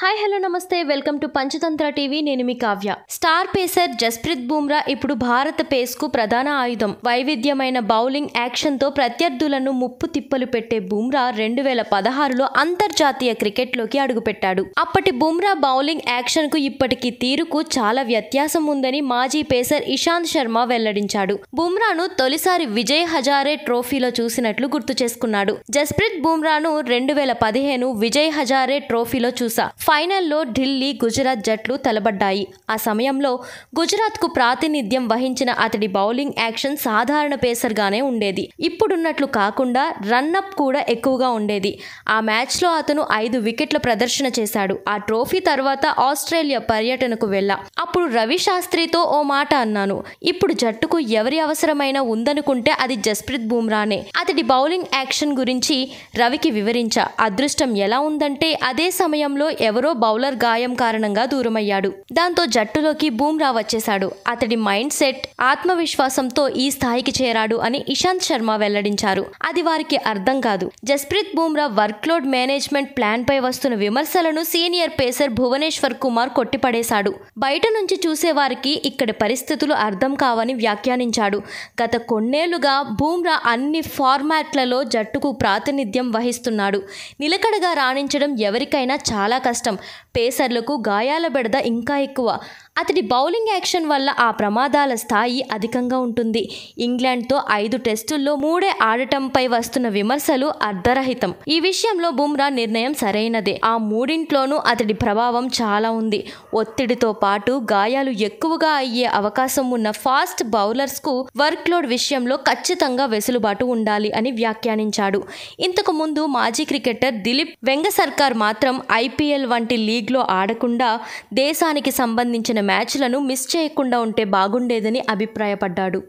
Hi hello నమస్తే welcome to Panchatantra TV నేను మీ Kavya. Star pacer Jasprit Bumrah ఇప్పుడు భారత పేస్కు ప్రధాన ఆయుధం. వైవిధ్యమైన బౌలింగ్ యాక్షన్తో ప్రత్యర్థులను ముప్పు తిప్పలు పెట్టే బుమ్రా 2016లో అంతర్జాతీయ క్రికెట్లోకి అడుగుపెట్టాడు. అప్పటి బుమ్రా బౌలింగ్ యాక్షన్కు ఇప్పటికి తీరుకు చాలా వ్యత్యాసం ఉందని మాజీ పేసర్ ఇషాంత్ శర్మ వెల్లడించాడు. బుమ్రాను తొలిసారి విజయ్ హజారే ట్రోఫీలో చూసినట్లు గుర్తు చేసుకున్నాడు. జస్ప్రీత్ బుమ్రాను 2015 విజయ్ హజారే ట్రోఫీలో చూసా. ఫైనల్లో ఢిల్లీ, గుజరాత్ జట్లు తలబడ్డాయి. ఆ సమయంలో గుజరాత్కు ప్రాతినిధ్యం వహించిన అతడి బౌలింగ్ యాక్షన్ సాధారణ పేసర్గానే ఉండేది. ఇప్పుడున్నట్లు కాకుండా రన్అప్ కూడా ఎక్కువగా ఉండేది. ఆ మ్యాచ్లో అతను 5 వికెట్ల ప్రదర్శన చేశాడు. ఆ ట్రోఫీ తర్వాత ఆస్ట్రేలియా పర్యటనకు వెళ్ళా. అప్పుడు రవి శాస్త్రితో ఓ మాట అన్నాను. ఇప్పుడు జట్టుకు ఎవరి అవసరమైనా ఉందనుకుంటే అది జస్ప్రీత్ బుమ్రానే. అతడి బౌలింగ్ యాక్షన్ గురించి రవికి వివరించా. అదృష్టం ఎలా ఉందంటే అదే సమయంలో ఎవరో బౌలర్ గాయం కారణంగా దూరమయ్యాడు. దాంతో జట్టులోకి బుమ్రా వచ్చేశాడు. అతడి మైండ్ సెట్, ఆత్మవిశ్వాసంతో ఈ స్థాయికి చేరాడు అని ఇషాంత్ శర్మ వెల్లడించారు. అది వారికి అర్థం కాదు. జస్ప్రీత్ బుమ్రా వర్క్లోడ్ మేనేజ్మెంట్ ప్లాన్ పై వస్తున్న విమర్శలను సీనియర్ పేసర్ భువనేశ్వర్ కుమార్ కొట్టిపడేశాడు. బయట నుంచి చూసేవారికి ఇక్కడి పరిస్థితులు అర్థం కావని వ్యాఖ్యానించాడు. గత కొన్నేళ్లుగా బుమ్రా అన్ని ఫార్మాట్లలో జట్టుకు ప్రాతినిధ్యం వహిస్తున్నాడు. నిలకడగా రాణించడం ఎవరికైనా చాలా కష్టం. పేసర్లకు గాయాల బెడద ఇంకా ఎక్కువ. అతడి బౌలింగ్ యాక్షన్ వల్ల ఆ ప్రమాదాల స్థాయి అధికంగా ఉంటుంది. ఇంగ్లాండ్తో 5 టెస్టుల్లో 3 ఆడటంపై వస్తున్న విమర్శలు అర్ధరహితం. ఈ విషయంలో బుమ్రా నిర్ణయం సరైనదే. ఆ 3 అతడి ప్రభావం చాలా ఉంది. ఒత్తిడితో పాటు గాయాలు ఎక్కువగా అయ్యే అవకాశం ఉన్న ఫాస్ట్ బౌలర్స్కు వర్క్లోడ్ విషయంలో ఖచ్చితంగా వెసులుబాటు ఉండాలి అని వ్యాఖ్యానించాడు. ఇంతకు ముందు మాజీ క్రికెటర్ దిలీప్ వెంగసర్కార్ మాత్రం ఐపీఎల్ వంటి లీగ్లో ఆడకుండా దేశానికి సంబంధించిన మ్యాచ్లను మిస్ చేయకుండా ఉంటే బాగుండేదని అభిప్రాయపడ్డాడు.